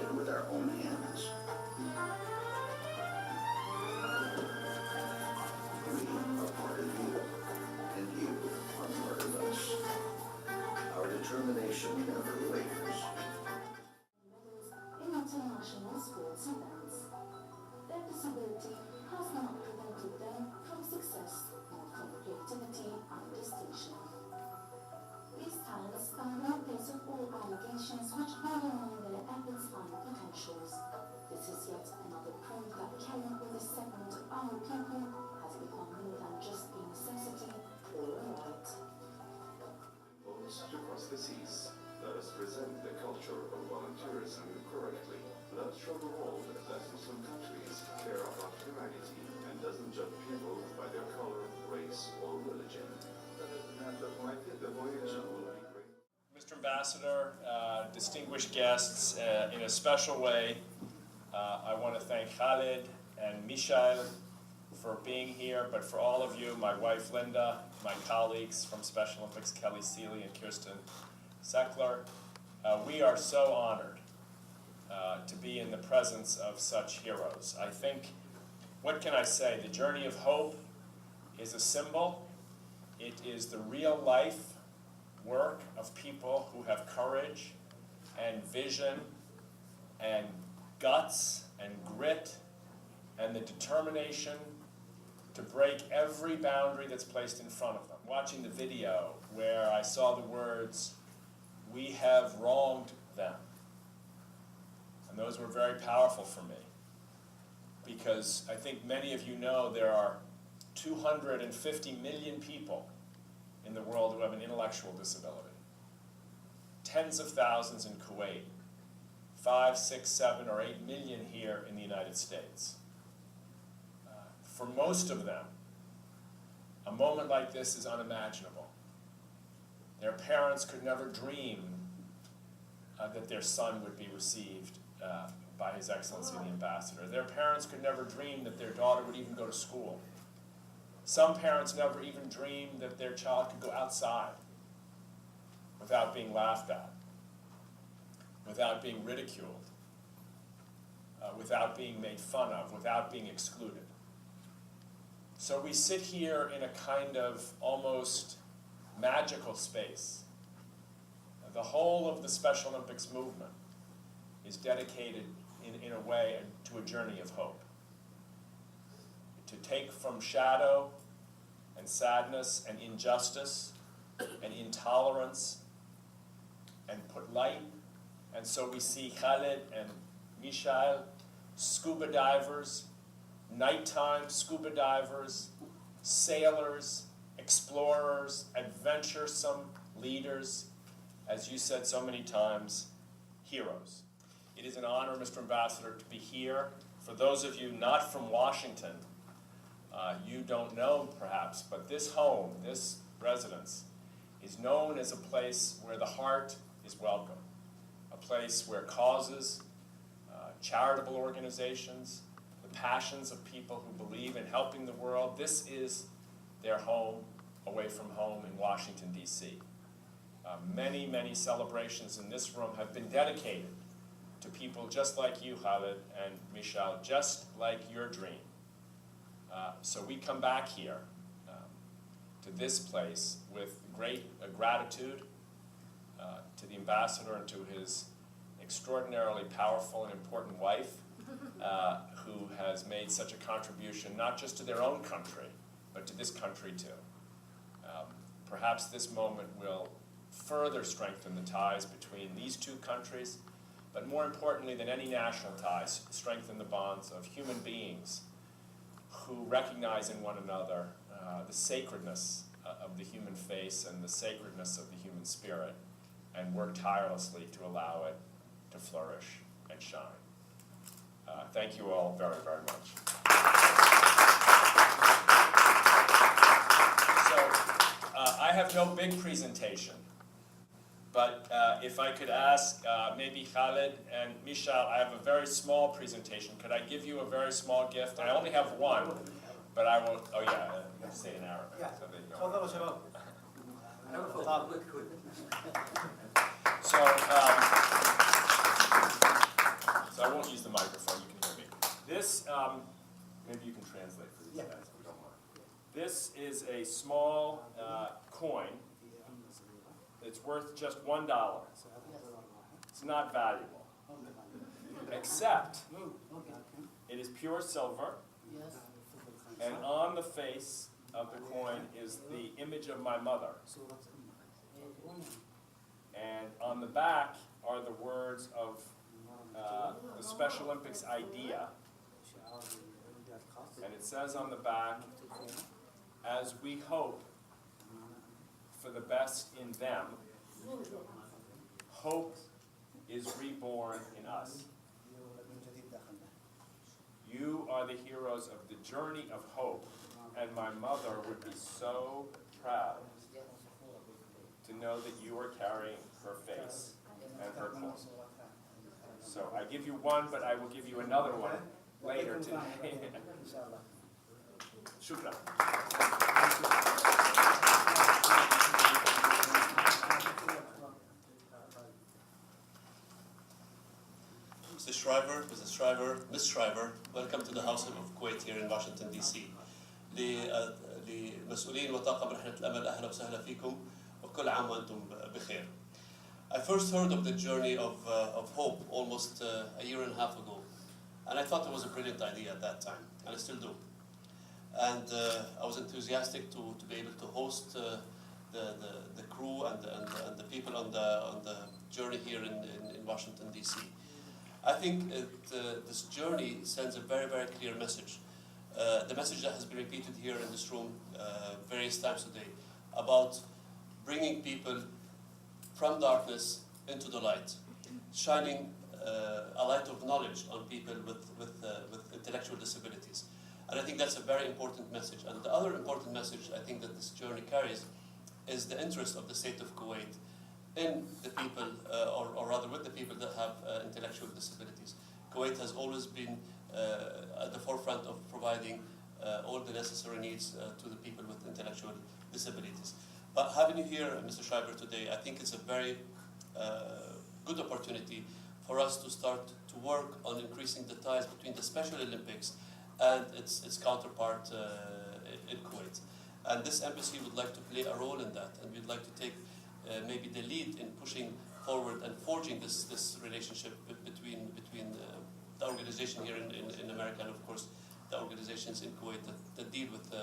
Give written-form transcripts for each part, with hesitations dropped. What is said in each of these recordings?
created with our own hands. We are part of you, and you are part of us. Our determination never wavers. In international sports events, their disability has not prevented them from success or from creativity and distinction. These talents are no place of all allegations which undermine their efforts and potentials. This is yet another proof that caring for this segment of our people has become more than just a necessity or a right. Across the seas, let us present the culture of volunteerism correctly. Let us show the world that Muslim countries care about humanity and doesn't judge people by their color, race, or religion. The voyage will be great. Mr. Ambassador, distinguished guests, in a special way, I want to thank Khaled and Michal for being here, but for all of you, my wife Linda, my colleagues from Special Olympics, Kelly Seeley and Kirsten Seckler, we are so honored to be in the presence of such heroes. I think, what can I say, the Journey of Hope is a symbol. It is the real life work of people who have courage and vision and guts and grit and the determination to break every boundary that's placed in front of them. Watching the video where I saw the words, "We have wronged them," and those were very powerful for me, because I think many of you know there are 250 million people in the world who have an intellectual disability. Tens of thousands in Kuwait, 5, 6, 7, or 8 million here in the United States. For most of them, a moment like this is unimaginable. Their parents could never dream that their son would be received by His Excellency the Ambassador. Their parents could never dream that their daughter would even go to school. Some parents never even dreamed that their child could go outside without being laughed at, without being ridiculed, without being made fun of, without being excluded. So we sit here in a kind of almost magical space. The whole of the Special Olympics movement is dedicated in a way to a journey of hope. To take from shadow and sadness and injustice and intolerance and put light. And so we see Khaled and Michal, scuba divers, nighttime scuba divers, sailors, explorers, adventuresome leaders, as you said so many times, heroes. It is an honor, Mr. Ambassador, to be here. For those of you not from Washington, you don't know perhaps, but this home, this residence, is known as a place where the heart is welcome, a place where causes, charitable organizations, the passions of people who believe in helping the world, this is their home away from home in Washington, D.C. Many, many celebrations in this room have been dedicated to people just like you, Khaled and Michal, just like your dream. So we come back here to this place with great gratitude to the ambassador and to his extraordinarily powerful and important wife, who has made such a contribution not just to their own country, but to this country too. Perhaps this moment will further strengthen the ties between these two countries, but more importantly than any national ties, strengthen the bonds of human beings who recognize in one another the sacredness of the human face and the sacredness of the human spirit, and work tirelessly to allow it to flourish and shine. Thank you all very, very much. So, I have no big presentation, but if I could ask maybe Khaled and Michal, I have a very small presentation. Could I give you a very small gift? I only have one, but I will, oh yeah, I say it in Arabic. Yeah. So there you go. تفضلوا شباب. So, I won't use the microphone, you can hear me. This, maybe you can translate for these guys if you don't mind. This is a small coin. It's worth just $1. It's not valuable, except it is pure silver, and on the face of the coin is the image of my mother. And on the back are the words of the Special Olympics idea. And it says on the back, as we hope for the best in them, hope is reborn in us. You are the heroes of the journey of hope, and my mother would be so proud to know that you are carrying her face and her coin. So I give you one, but I will give you another one later today. Shukran. Mr. Shriver, Mrs. Shriver, Ms. Shriver, welcome to the House of Kuwait here in Washington, D.C. للمسؤولين وطاقم رحلة الأمل أهلا وسهلا فيكم وكل عام وأنتم بخير. I first heard of the journey of hope almost a year and a half ago, and I thought it was a brilliant idea at that time, and I still do. And I was enthusiastic to be able to host the crew and the people on the journey here in Washington, D.C. I think this journey sends a very, very clear message. The message that has been repeated here in this room various times today about bringing people from darkness into the light, shining a light of knowledge on people with intellectual disabilities. And I think that's a very important message. And the other important message I think that this journey carries is the interest of the state of Kuwait in the people, or rather with the people that have intellectual disabilities. Kuwait has always been at the forefront of providing all the necessary needs to the people with intellectual disabilities. But having you here, Mr. Shriver, today, I think it's a very good opportunity for us to start to work on increasing the ties between the Special Olympics and its counterpart in Kuwait. And this embassy would like to play a role in that, and we'd like to take maybe the lead in pushing forward and forging this relationship between the organization here in America and, of course, the organizations in Kuwait that deal with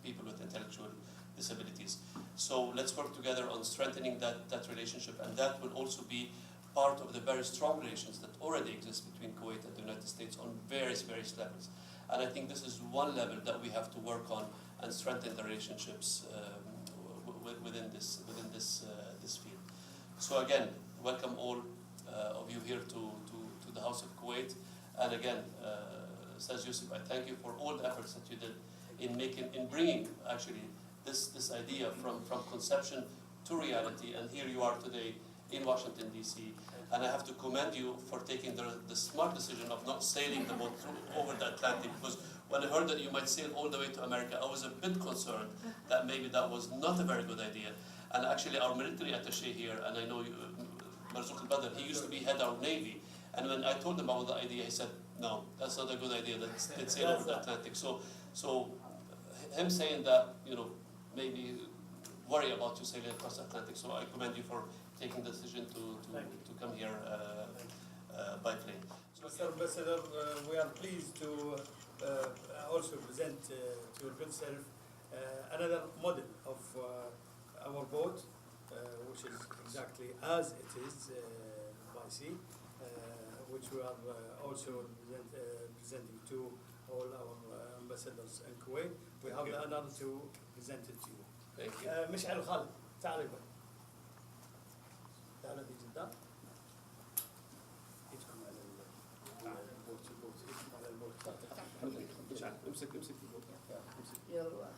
people with intellectual disabilities. So let's work together on strengthening that relationship, and that will also be part of the very strong relations that already exist between Kuwait and the United States on various levels. And I think this is one level that we have to work on and strengthen the relationships within this field. So again, welcome all of you here to the House of Kuwait. And again, Ustaz Yusuf, I thank you for all the efforts that you did in bringing actually this idea from conception to reality. And here you are today in Washington, D.C. And I have to commend you for taking the smart decision of not sailing the boat over the Atlantic, because when I heard that you might sail all the way to America, I was a bit concerned that maybe that was not a very good idea. And actually our military attaché here, and I know you, Marzouk al-Badr, he used to be head of Navy, and when I told him about the idea, he said, no, that's not a good idea, let's sail over the Atlantic. So him saying that, maybe worry about you sailing across the Atlantic. So I commend you for taking the decision to come here by plane. Mr. Ambassador, we are pleased to also present to your good self another model of our boat, which is exactly as it is by sea, which we are also presenting to all our ambassadors in Kuwait. We have the honor to present it to you. Thank you. مشعل خالد تعال يبا تعال في جدة ادخل على البوت ادخل على البوت مشعل امسك البوت يلا